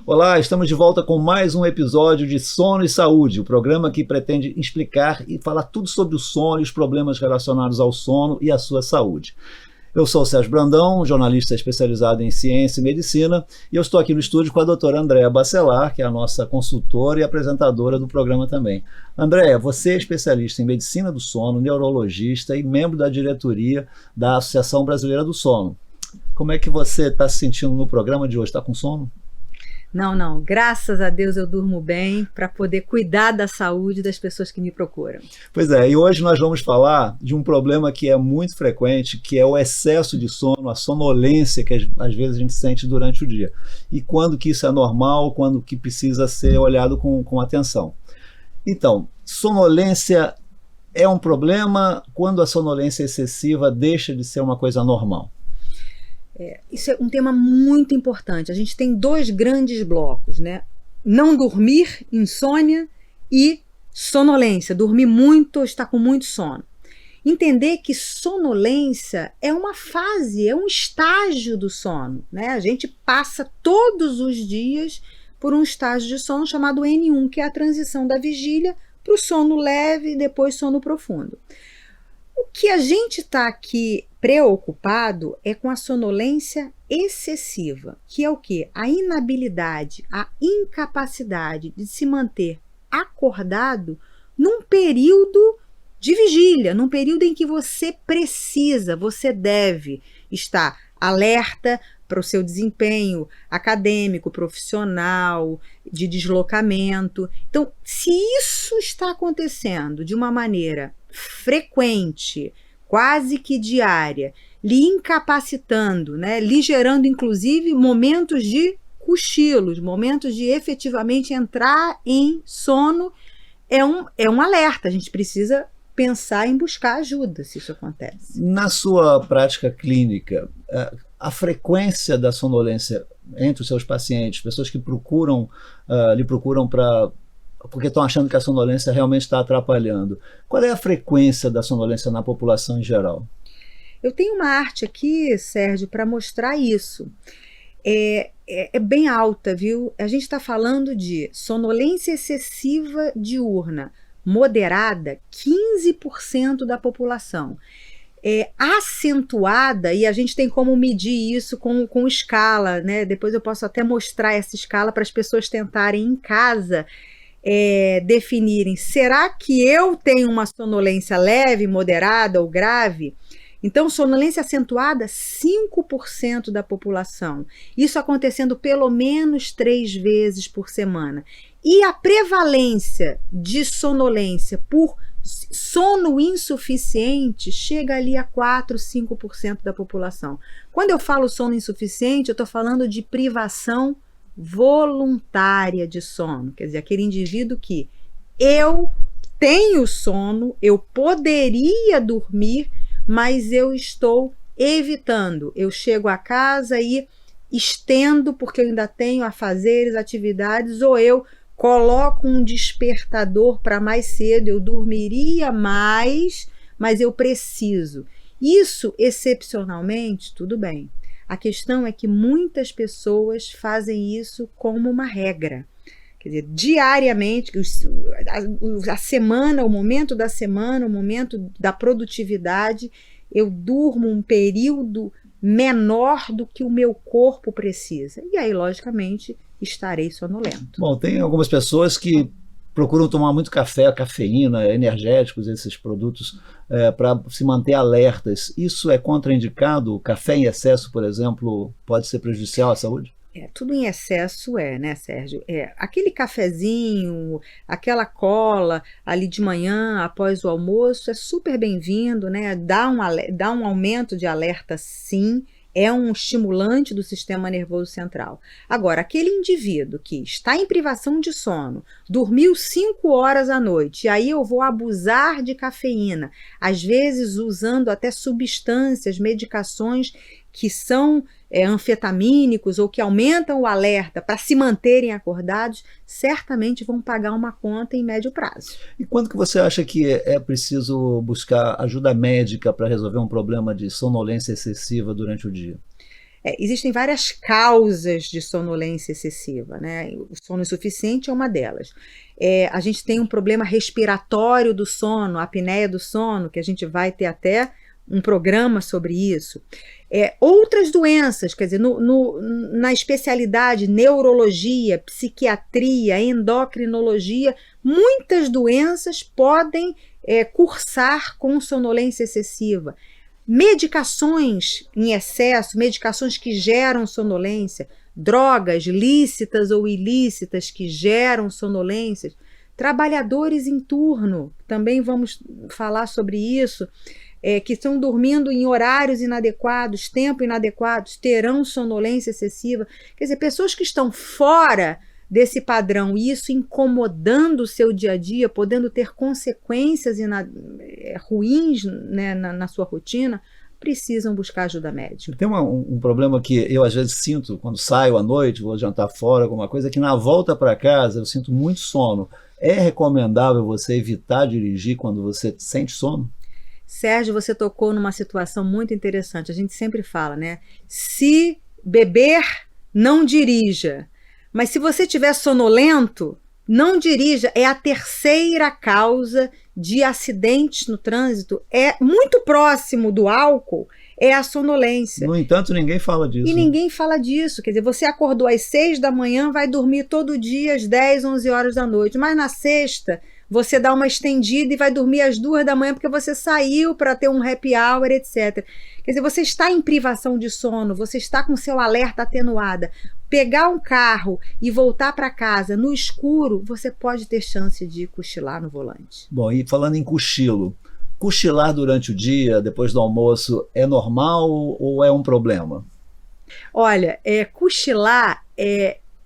Olá, estamos de volta com mais um episódio de Sono e Saúde, o programa que pretende explicar e falar tudo sobre o sono e os problemas relacionados ao sono e à sua saúde. Eu sou o Sérgio Brandão, jornalista especializado em ciência e medicina, e eu estou aqui no estúdio com a doutora Andréa Bacelar, que é a nossa consultora e apresentadora do programa também. Andréa, você é especialista em medicina do sono, neurologista e membro da diretoria da Associação Brasileira do Sono. Como é que você está se sentindo no programa de hoje? Está com sono? Não. Graças a Deus eu durmo bem para poder cuidar da saúde das pessoas que me procuram. Pois é, e hoje nós vamos falar de um problema que é muito frequente, que é o excesso de sono, a sonolência que às vezes a gente sente durante o dia. E quando que isso é normal, quando que precisa ser olhado com atenção. Então, sonolência é um problema quando a sonolência excessiva deixa de ser uma coisa normal. Isso é um tema muito importante. A gente tem dois grandes blocos, né? Não dormir, insônia, e sonolência, dormir muito ou estar com muito sono. Entender que sonolência é uma fase, é um estágio do sono, né? A gente passa todos os dias por um estágio de sono chamado N1, que é a transição da vigília para o sono leve e depois sono profundo. O que a gente está aqui preocupado é com a sonolência excessiva, que é o quê? A inabilidade, a incapacidade de se manter acordado num período de vigília, num período em que você precisa, você deve estar alerta para o seu desempenho acadêmico, profissional, de deslocamento. Então, se isso está acontecendo de uma maneira frequente, quase que diária, lhe incapacitando, né, lhe gerando inclusive momentos de cochilos, momentos de efetivamente entrar em sono, é um alerta. A gente precisa pensar em buscar ajuda se isso acontece. Na sua prática clínica, a frequência da sonolência entre os seus pacientes, pessoas que lhe procuram porque estão achando que a sonolência realmente está atrapalhando. Qual é a frequência da sonolência na população em geral? Eu tenho uma arte aqui, Sérgio, para mostrar isso. É bem alta, viu? A gente está falando de sonolência excessiva diurna, moderada, 15% da população. Acentuada, e a gente tem como medir isso com escala, né? Depois eu posso até mostrar essa escala para as pessoas tentarem em casa definirem, será que eu tenho uma sonolência leve, moderada ou grave? Então, sonolência acentuada, 5% da população. Isso acontecendo pelo menos 3 vezes por semana. E a prevalência de sonolência por sono insuficiente chega ali a 4, 5% da população. Quando eu falo sono insuficiente, eu estou falando de privação voluntária de sono, quer dizer, aquele indivíduo que eu tenho sono, eu poderia dormir, mas eu estou evitando. Eu chego a casa e estendo porque eu ainda tenho afazeres, atividades, ou eu coloco um despertador para mais cedo, eu dormiria mais, mas eu preciso. Isso, excepcionalmente, tudo bem. A questão é que muitas pessoas fazem isso como uma regra. Quer dizer, diariamente, a semana, o momento da semana, o momento da produtividade, eu durmo um período menor do que o meu corpo precisa. E aí, logicamente, estarei sonolento. Bom, tem algumas pessoas que procuram tomar muito café, cafeína, energéticos, esses produtos, para se manter alertas. Isso é contraindicado? O café em excesso, por exemplo, pode ser prejudicial à saúde? Tudo em excesso né, Sérgio? Aquele cafezinho, aquela cola ali de manhã, após o almoço, é super bem-vindo, né? Dá um aumento de alerta, sim. É um estimulante do sistema nervoso central. Agora, aquele indivíduo que está em privação de sono, dormiu 5 horas à noite, e aí eu vou abusar de cafeína, às vezes usando até substâncias, medicações que são anfetamínicos ou que aumentam o alerta para se manterem acordados, certamente vão pagar uma conta em médio prazo. E quando que você acha que é preciso buscar ajuda médica para resolver um problema de sonolência excessiva durante o dia? Existem várias causas de sonolência excessiva, né? O sono insuficiente é uma delas. A gente tem um problema respiratório do sono, a apneia do sono, que a gente vai ter até um programa sobre isso. Outras doenças, quer dizer, na especialidade neurologia, psiquiatria, endocrinologia, muitas doenças podem cursar com sonolência excessiva. Medicações em excesso, medicações que geram sonolência, drogas lícitas ou ilícitas que geram sonolências, trabalhadores em turno, também vamos falar sobre isso, que estão dormindo em horários inadequados, tempo inadequados, terão sonolência excessiva. Quer dizer, pessoas que estão fora desse padrão, e isso incomodando o seu dia a dia, podendo ter consequências ruins, né, na sua rotina, precisam buscar ajuda médica. Tem um problema que eu às vezes sinto quando saio à noite, vou jantar fora, alguma coisa, que na volta para casa eu sinto muito sono. É recomendável você evitar dirigir quando você sente sono? Sérgio, você tocou numa situação muito interessante. A gente sempre fala, né? Se beber, não dirija. Mas se você estiver sonolento, não dirija. É a terceira causa de acidentes no trânsito. É muito próximo do álcool, é a sonolência. No entanto, ninguém fala disso. E ninguém fala disso. Quer dizer, você acordou às 6 da manhã, vai dormir todo dia às 10, 11 horas da noite. Mas na sexta, você dá uma estendida e vai dormir às 2 da manhã porque você saiu para ter um happy hour, etc. Quer dizer, você está em privação de sono, você está com seu alerta atenuada. Pegar um carro e voltar para casa no escuro, você pode ter chance de cochilar no volante. Bom, e falando em cochilo, cochilar durante o dia, depois do almoço, é normal ou é um problema? Olha, cochilar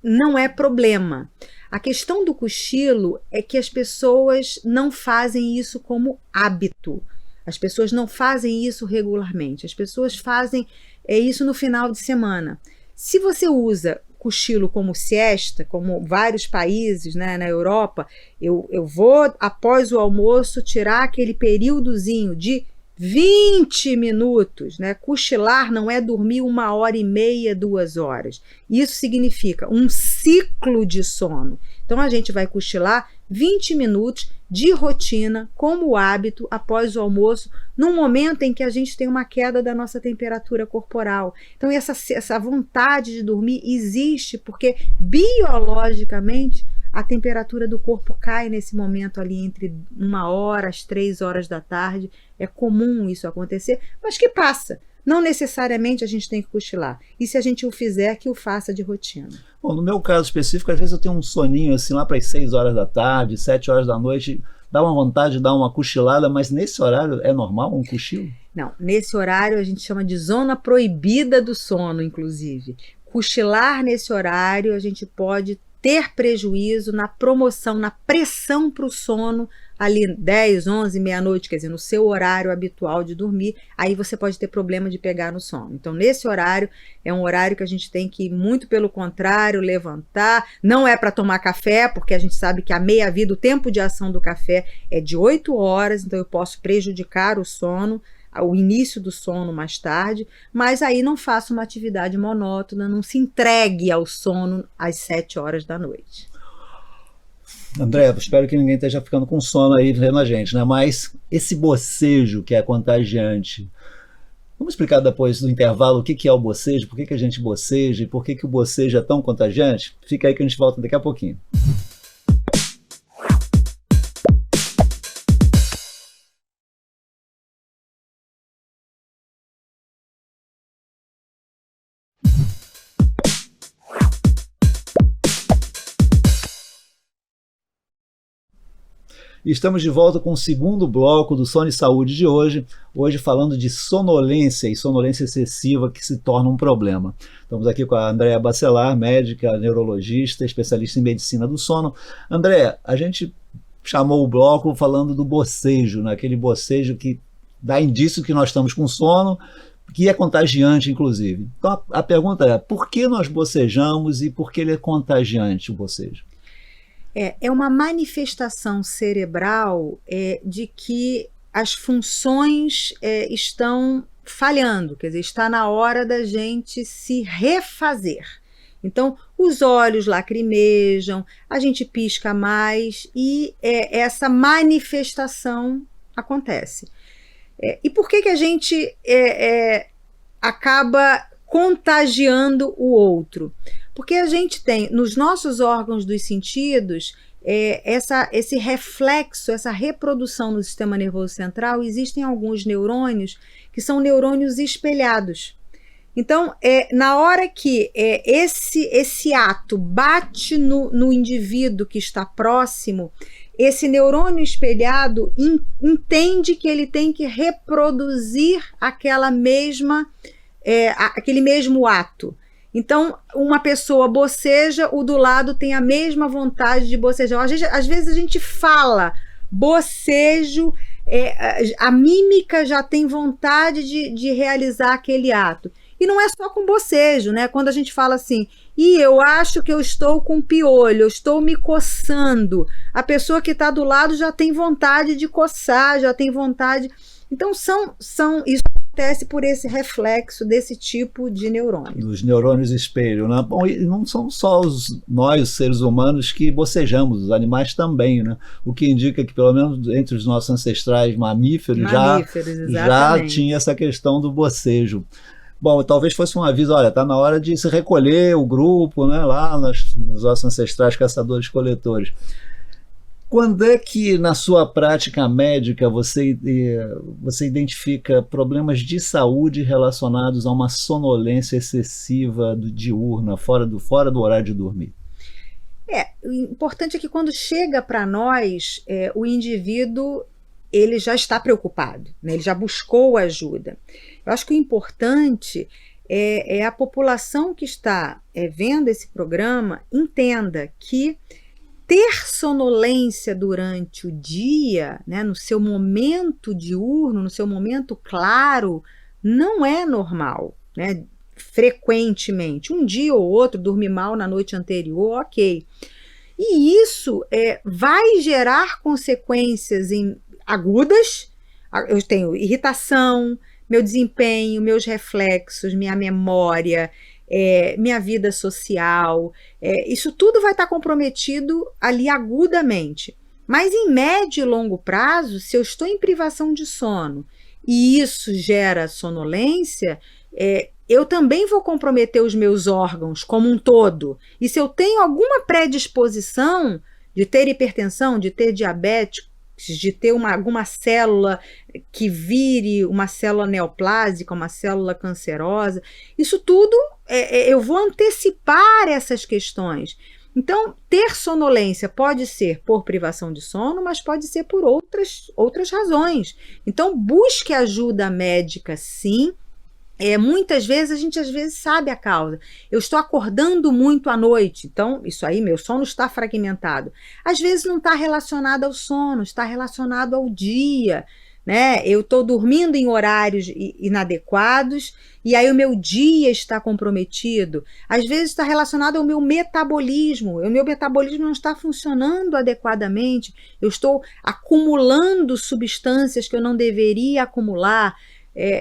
não é problema. A questão do cochilo é que as pessoas não fazem isso como hábito. As pessoas não fazem isso regularmente. As pessoas fazem isso no final de semana. Se você usa cochilo como siesta, como vários países, né, na Europa, eu vou, após o almoço, tirar aquele períodozinho de 20 minutos, né? Cochilar não é dormir 1h30, 2 horas. Isso significa um ciclo de sono. Então a gente vai cochilar 20 minutos de rotina, como hábito, após o almoço, num momento em que a gente tem uma queda da nossa temperatura corporal. Então essa vontade de dormir existe porque biologicamente a temperatura do corpo cai nesse momento ali entre 1h às 3 horas da tarde. É comum isso acontecer, mas que passa. Não necessariamente a gente tem que cochilar. E se a gente o fizer, que o faça de rotina. Bom, no meu caso específico, às vezes eu tenho um soninho assim lá para as 6 horas da tarde, 7 horas da noite, dá uma vontade de dar uma cochilada, mas nesse horário é normal um cochilo? Não, nesse horário a gente chama de zona proibida do sono, inclusive. Cochilar nesse horário a gente pode ter prejuízo na promoção, na pressão para o sono, ali 10, 11, meia-noite, quer dizer, no seu horário habitual de dormir, aí você pode ter problema de pegar no sono. Então, nesse horário, é um horário que a gente tem que, muito pelo contrário, levantar. Não é para tomar café, porque a gente sabe que a meia-vida, o tempo de ação do café é de 8 horas, então eu posso prejudicar o sono, o início do sono mais tarde, mas aí não faça uma atividade monótona, não se entregue ao sono às 7 horas da noite. André, espero que ninguém esteja ficando com sono aí vendo a gente, né? Mas esse bocejo que é contagiante, vamos explicar depois do intervalo o que é o bocejo, por que a gente boceja e por que o bocejo é tão contagiante? Fica aí que a gente volta daqui a pouquinho. Estamos de volta com o segundo bloco do Sono e Saúde de hoje falando de sonolência e sonolência excessiva que se torna um problema. Estamos aqui com a Andréa Bacelar, médica, neurologista, especialista em medicina do sono. Andréa, a gente chamou o bloco falando do bocejo, né? Aquele bocejo que dá indício que nós estamos com sono, que é contagiante, inclusive. Então a pergunta é, por que nós bocejamos e por que ele é contagiante, o bocejo? É uma manifestação cerebral de que as funções estão falhando, quer dizer, está na hora da gente se refazer. Então, os olhos lacrimejam, a gente pisca mais e essa manifestação acontece. E por que a gente acaba contagiando o outro? Porque a gente tem, nos nossos órgãos dos sentidos, esse reflexo, essa reprodução no sistema nervoso central, existem alguns neurônios que são neurônios espelhados. Então, na hora que esse ato bate no indivíduo que está próximo, esse neurônio espelhado entende que ele tem que reproduzir aquele mesmo ato. Então, uma pessoa boceja, o do lado tem a mesma vontade de bocejar. Às vezes a gente fala bocejo, a mímica já tem vontade de realizar aquele ato. E não é só com bocejo, né? Quando a gente fala assim, eu acho que eu estou com piolho, eu estou me coçando. A pessoa que está do lado já tem vontade de coçar, já tem vontade. Então, isso acontece por esse reflexo desse tipo de neurônio. Dos neurônios espelho, né? Bom, e não são só nós, os seres humanos, que bocejamos, os animais também, né? O que indica que, pelo menos entre os nossos ancestrais mamíferos já tinha essa questão do bocejo. Bom, talvez fosse um aviso, olha, está na hora de se recolher o grupo, né, lá nos nossos ancestrais caçadores-coletores. Quando é que, na sua prática médica, você identifica problemas de saúde relacionados a uma sonolência excessiva diurna, fora do horário de dormir? O importante é que quando chega para nós, o indivíduo ele já está preocupado, né? Ele já buscou ajuda. Eu acho que o importante é a população que está vendo esse programa entenda que ter sonolência durante o dia, né, no seu momento diurno, no seu momento claro, não é normal, né? Frequentemente, um dia ou outro, dormir mal na noite anterior, ok. E isso vai gerar consequências agudas. Eu tenho irritação, meu desempenho, meus reflexos, minha memória, minha vida social, isso tudo vai estar comprometido ali agudamente. Mas em médio e longo prazo, se eu estou em privação de sono e isso gera sonolência, eu também vou comprometer os meus órgãos como um todo. E se eu tenho alguma predisposição de ter hipertensão, de ter diabetes, de ter alguma célula que vire uma célula neoplásica, uma célula cancerosa, isso tudo eu vou antecipar essas questões. Então, ter sonolência pode ser por privação de sono, mas pode ser por outras razões. Então, busque ajuda médica, sim. Muitas vezes a gente sabe a causa. Eu estou acordando muito à noite, então isso aí, meu sono está fragmentado. Às vezes não está relacionado ao sono, está relacionado ao dia, né? Eu estou dormindo em horários inadequados e aí o meu dia está comprometido. Às vezes está relacionado ao meu metabolismo. O meu metabolismo não está funcionando adequadamente. Eu estou acumulando substâncias que eu não deveria acumular.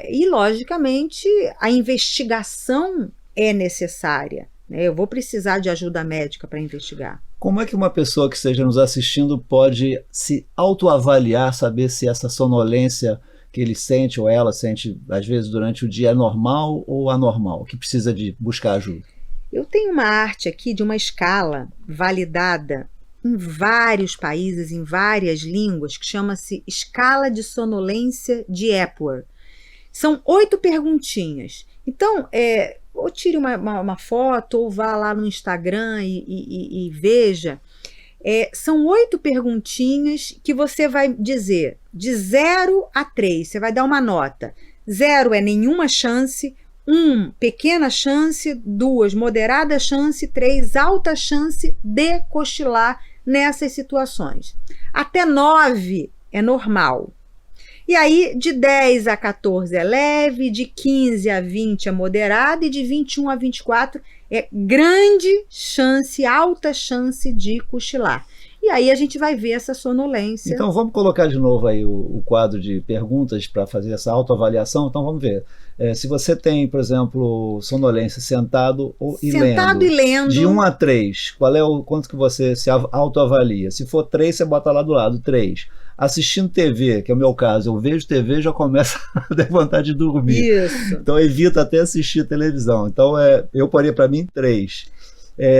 E, logicamente, a investigação é necessária, né? Eu vou precisar de ajuda médica para investigar. Como é que uma pessoa que esteja nos assistindo pode se autoavaliar, saber se essa sonolência que ele sente ou ela sente, às vezes, durante o dia é normal ou anormal, que precisa de buscar ajuda? Eu tenho uma arte aqui de uma escala validada em vários países, em várias línguas, que chama-se Escala de Sonolência de Epworth. São 8 perguntinhas. Então, ou tire uma foto, ou vá lá no Instagram e veja. São 8 perguntinhas que você vai dizer de 0 a 3. Você vai dar uma nota. 0 é nenhuma chance, 1, pequena chance, 2, moderada chance, 3, alta chance de cochilar nessas situações. Até 9 é normal. E aí, de 10 a 14 é leve, de 15 a 20 é moderado e de 21 a 24 é grande chance, alta chance de cochilar. E aí a gente vai ver essa sonolência. Então vamos colocar de novo aí o quadro de perguntas para fazer essa autoavaliação. Então vamos ver. Se você tem, por exemplo, sonolência sentado e lendo, de 1 a 3, quanto que você se autoavalia? Se for 3, você bota lá do lado, 3. Assistindo TV, que é o meu caso, eu vejo TV e já começa a ter vontade de dormir. Isso. Então evita até assistir televisão. Então eu poria para mim 3.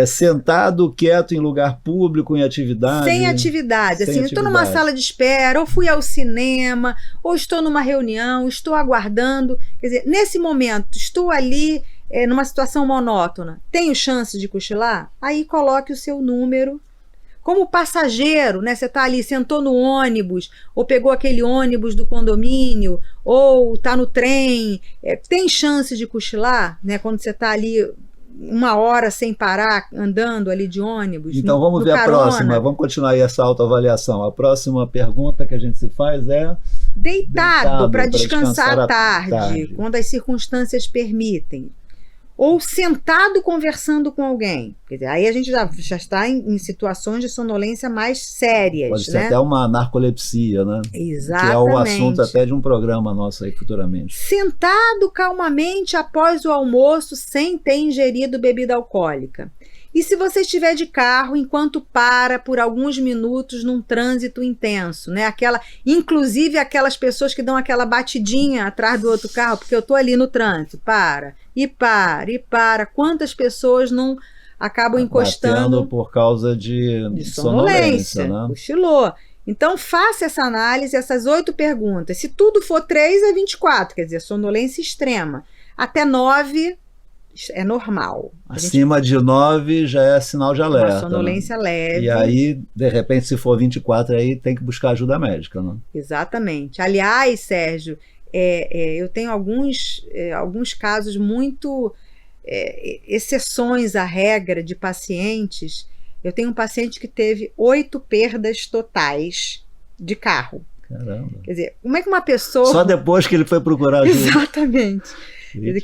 Sentado, quieto em lugar público, em atividade. Sem atividade. Assim, eu estou numa sala de espera, ou fui ao cinema, ou estou numa reunião, estou aguardando. Quer dizer, nesse momento, estou ali numa situação monótona. Tenho chance de cochilar? Aí coloque o seu número. Como passageiro, né? Você está ali, sentou no ônibus, ou pegou aquele ônibus do condomínio, ou está no trem. Tem chance de cochilar, né? Quando você está ali 1 hora sem parar, andando ali de ônibus. Então vamos ver carona. A próxima, vamos continuar aí essa autoavaliação. A próxima pergunta que a gente se faz é... Deitado para descansar à tarde, quando as circunstâncias permitem. Ou sentado conversando com alguém. Quer dizer, aí a gente já está em situações de sonolência mais sérias. Pode ser até uma narcolepsia, né? Exatamente. Que é o assunto até de um programa nosso aí futuramente. Sentado calmamente após o almoço sem ter ingerido bebida alcoólica. E se você estiver de carro enquanto para por alguns minutos num trânsito intenso, né? Inclusive aquelas pessoas que dão aquela batidinha atrás do outro carro, porque eu tô ali no trânsito, para. Quantas pessoas não acabam encostando por causa de sonolência, né? Cochilou. Então faça essa análise, essas 8 perguntas. Se tudo for 3, é 24, quer dizer, sonolência extrema. Até 9 é normal. Acima de 9 já é sinal de alerta. Uma sonolência leve. E aí, de repente, se for 24, aí tem que buscar ajuda médica, né? Exatamente. Aliás, Sérgio, eu tenho alguns casos muito exceções à regra de pacientes. Eu tenho um paciente que teve 8 perdas totais de carro. Caramba. Quer dizer, como é que uma pessoa... Só depois que ele foi procurar ajuda. Exatamente.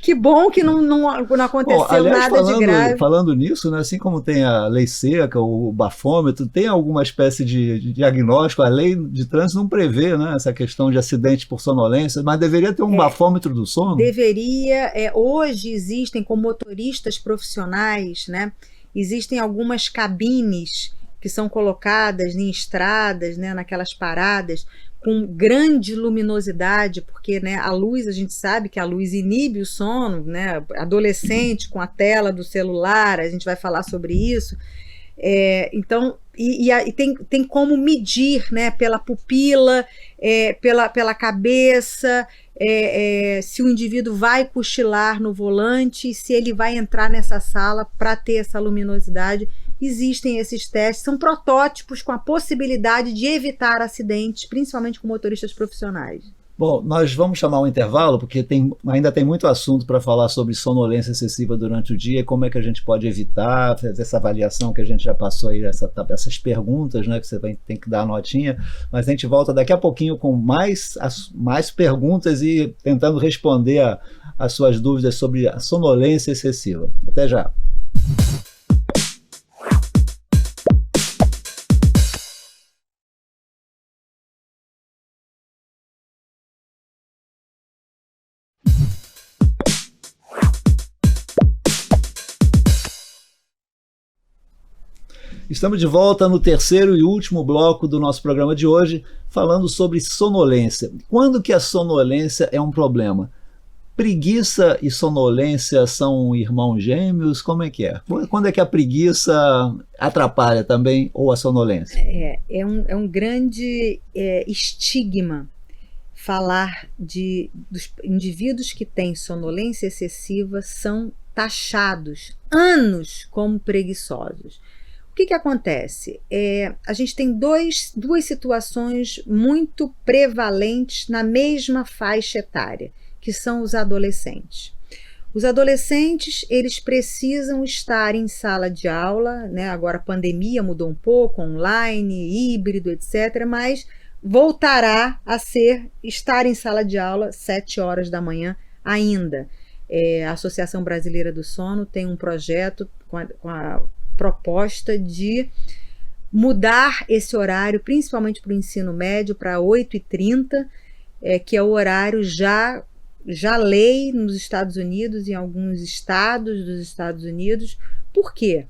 Que bom que não aconteceu aliás, nada de grave. Falando nisso, né, assim como tem a lei seca, o bafômetro, tem alguma espécie de diagnóstico. A lei de trânsito não prevê, né, essa questão de acidente por sonolência, mas deveria ter um bafômetro do sono? Deveria. Hoje existem, com motoristas profissionais, né, existem algumas cabines que são colocadas em estradas, né, naquelas paradas, com grande luminosidade, porque, né, a luz, a gente sabe que a luz inibe o sono, né, adolescente com a tela do celular, a gente vai falar sobre isso. Então, tem como medir, né, pela pupila, pela cabeça, se o indivíduo vai cochilar no volante, se ele vai entrar nessa sala para ter essa luminosidade. Existem esses testes, são protótipos com a possibilidade de evitar acidentes, principalmente com motoristas profissionais. Bom, nós vamos chamar um intervalo, porque ainda tem muito assunto para falar sobre sonolência excessiva durante o dia, como é que a gente pode evitar, fazer essa avaliação que a gente já passou aí, essas perguntas, né, que você tem que dar a notinha, mas a gente volta daqui a pouquinho com mais perguntas e tentando responder as suas dúvidas sobre a sonolência excessiva. Até já! Estamos de volta no terceiro e último bloco do nosso programa de hoje, falando sobre sonolência. Quando que a sonolência é um problema? Preguiça e sonolência são irmãos gêmeos? Como é que é? Quando é que a preguiça atrapalha também, ou a sonolência? É um grande estigma falar dos indivíduos que têm sonolência excessiva são taxados anos como preguiçosos. O que acontece? A gente tem duas situações muito prevalentes na mesma faixa etária, que são os adolescentes. Os adolescentes, eles precisam estar em sala de aula, né? Agora a pandemia mudou um pouco, online, híbrido, etc., mas voltará a estar em sala de aula 7 horas da manhã ainda. A Associação Brasileira do Sono tem um projeto com a proposta de mudar esse horário, principalmente para o ensino médio, para 8h30, que é o horário já lei nos Estados Unidos, em alguns estados dos Estados Unidos. Por quê?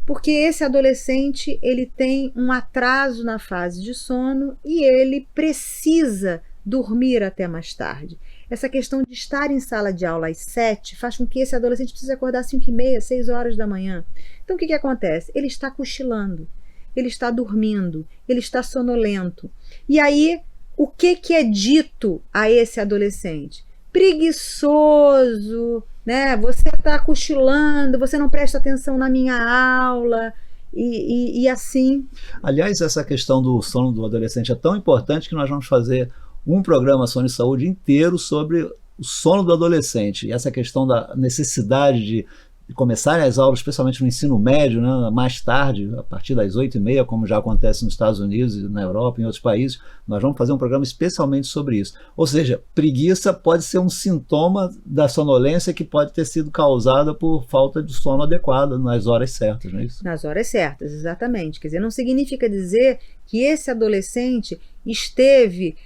Porque esse adolescente ele tem um atraso na fase de sono e ele precisa dormir até mais tarde. Essa questão de estar em sala de aula às 7 faz com que esse adolescente precise acordar às 5h30, 6 horas da manhã. Então o que acontece? Ele está cochilando, ele está dormindo, ele está sonolento. E aí, o que é dito a esse adolescente? Preguiçoso, né? Você está cochilando, você não presta atenção na minha aula, e assim. Aliás, essa questão do sono do adolescente é tão importante que nós vamos fazer um programa Sono e Saúde inteiro sobre o sono do adolescente, e essa questão da necessidade de começarem as aulas, especialmente no ensino médio, né, mais tarde, a partir das 8h30, como já acontece nos Estados Unidos, na Europa, em outros países. Nós vamos fazer um programa especialmente sobre isso. Ou seja, preguiça pode ser um sintoma da sonolência que pode ter sido causada por falta de sono adequado nas horas certas, não é isso? Nas horas certas, exatamente. Quer dizer, não significa dizer que esse adolescente esteve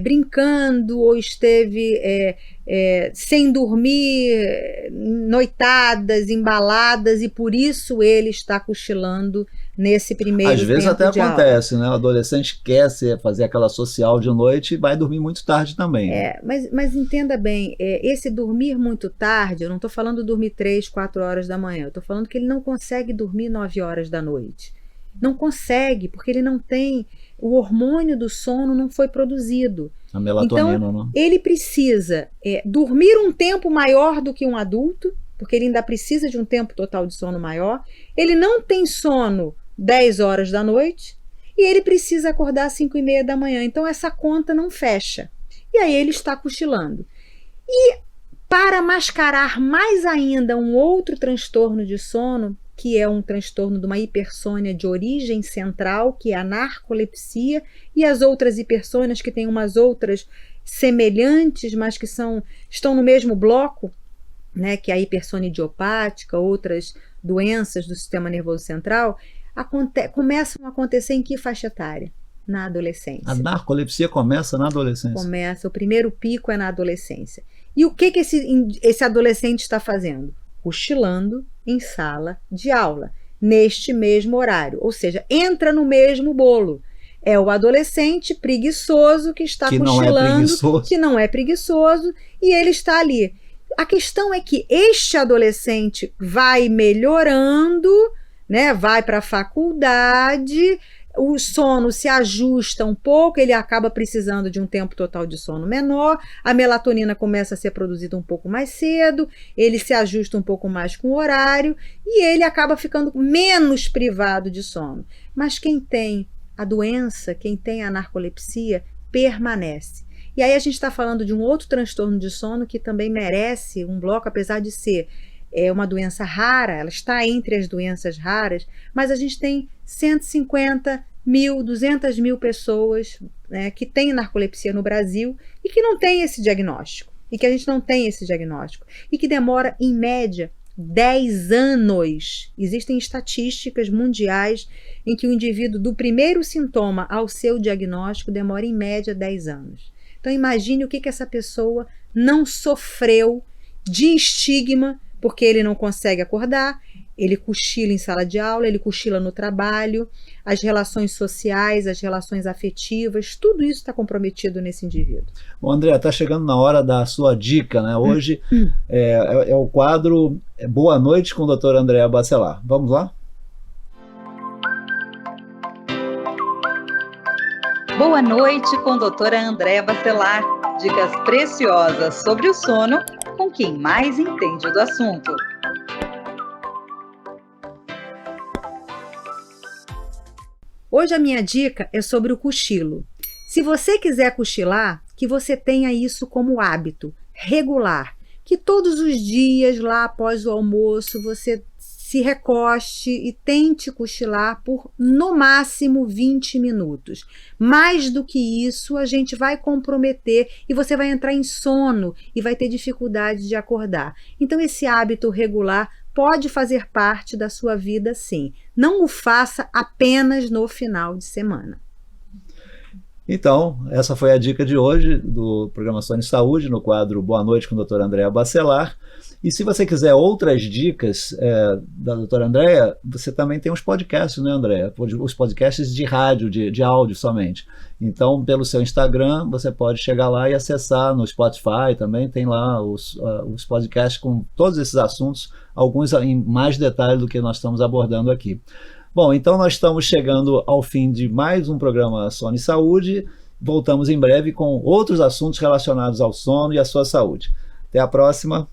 brincando ou esteve sem dormir, noitadas, embaladas, e por isso ele está cochilando nesse primeiro tempo. Às vezes até de acontece, aula. né? O adolescente quer fazer aquela social de noite e vai dormir muito tarde também. Mas entenda bem, esse dormir muito tarde, eu não estou falando dormir 3, 4 horas da manhã, eu estou falando que ele não consegue dormir 9 horas da noite. Não consegue, porque ele não tem, o hormônio do sono não foi produzido. A melatonina, então, não? Ele precisa dormir um tempo maior do que um adulto, porque ele ainda precisa de um tempo total de sono maior. Ele não tem sono 10 horas da noite e ele precisa acordar às 5h30 da manhã. Então, essa conta não fecha. E aí ele está cochilando. E para mascarar mais ainda um outro transtorno de sono, que é um transtorno de uma hipersônia de origem central, que é a narcolepsia, e as outras hipersônias que têm umas outras semelhantes, mas que estão no mesmo bloco, né, que é a hipersônia idiopática, outras doenças do sistema nervoso central, começam a acontecer em que faixa etária? Na adolescência. A narcolepsia começa na adolescência. Começa, o primeiro pico é na adolescência. E o que esse adolescente está fazendo? Cochilando em sala de aula, neste mesmo horário, ou seja, entra no mesmo bolo. É o adolescente preguiçoso que está cochilando, que não é preguiçoso, e ele está ali. A questão é que este adolescente vai melhorando, né, vai para a faculdade, o sono se ajusta um pouco, ele acaba precisando de um tempo total de sono menor, a melatonina começa a ser produzida um pouco mais cedo, ele se ajusta um pouco mais com o horário e ele acaba ficando menos privado de sono. Mas quem tem a doença, quem tem a narcolepsia, permanece. E aí a gente está falando de um outro transtorno de sono que também merece um bloco, apesar de ser uma doença rara, ela está entre as doenças raras, mas a gente tem 150 mil, 200 mil pessoas, né, que têm narcolepsia no Brasil e que não têm esse diagnóstico, e que a gente não tem esse diagnóstico, e que demora, em média, 10 anos. Existem estatísticas mundiais em que o indivíduo, do primeiro sintoma ao seu diagnóstico, demora, em média, 10 anos. Então, imagine o que essa pessoa não sofreu de estigma, porque ele não consegue acordar, ele cochila em sala de aula, ele cochila no trabalho, as relações sociais, as relações afetivas, tudo isso está comprometido nesse indivíduo. Bom, André, está chegando na hora da sua dica, né? Hoje é o quadro Boa Noite com o Dr. Andréa Bacelar. Vamos lá? Boa noite com a doutora Andréa Bacelar. Dicas preciosas sobre o sono com quem mais entende do assunto. Hoje a minha dica é sobre o cochilo. Se você quiser cochilar, que você tenha isso como hábito regular, que todos os dias lá após o almoço você se recoste e tente cochilar por no máximo 20 minutos. Mais do que isso, a gente vai comprometer e você vai entrar em sono e vai ter dificuldade de acordar. Então esse hábito regular pode fazer parte da sua vida, sim. Não o faça apenas no final de semana. Então, essa foi a dica de hoje do programa Sono e Saúde, no quadro Boa Noite com a doutora Andréa Bacelar. E se você quiser outras dicas da doutora Andréa, você também tem os podcasts, né, Andréa? Os podcasts de rádio, de áudio somente. Então, pelo seu Instagram, você pode chegar lá e acessar no Spotify também, tem lá os podcasts com todos esses assuntos, alguns em mais detalhe do que nós estamos abordando aqui. Bom, então nós estamos chegando ao fim de mais um programa Sono e Saúde. Voltamos em breve com outros assuntos relacionados ao sono e à sua saúde. Até a próxima.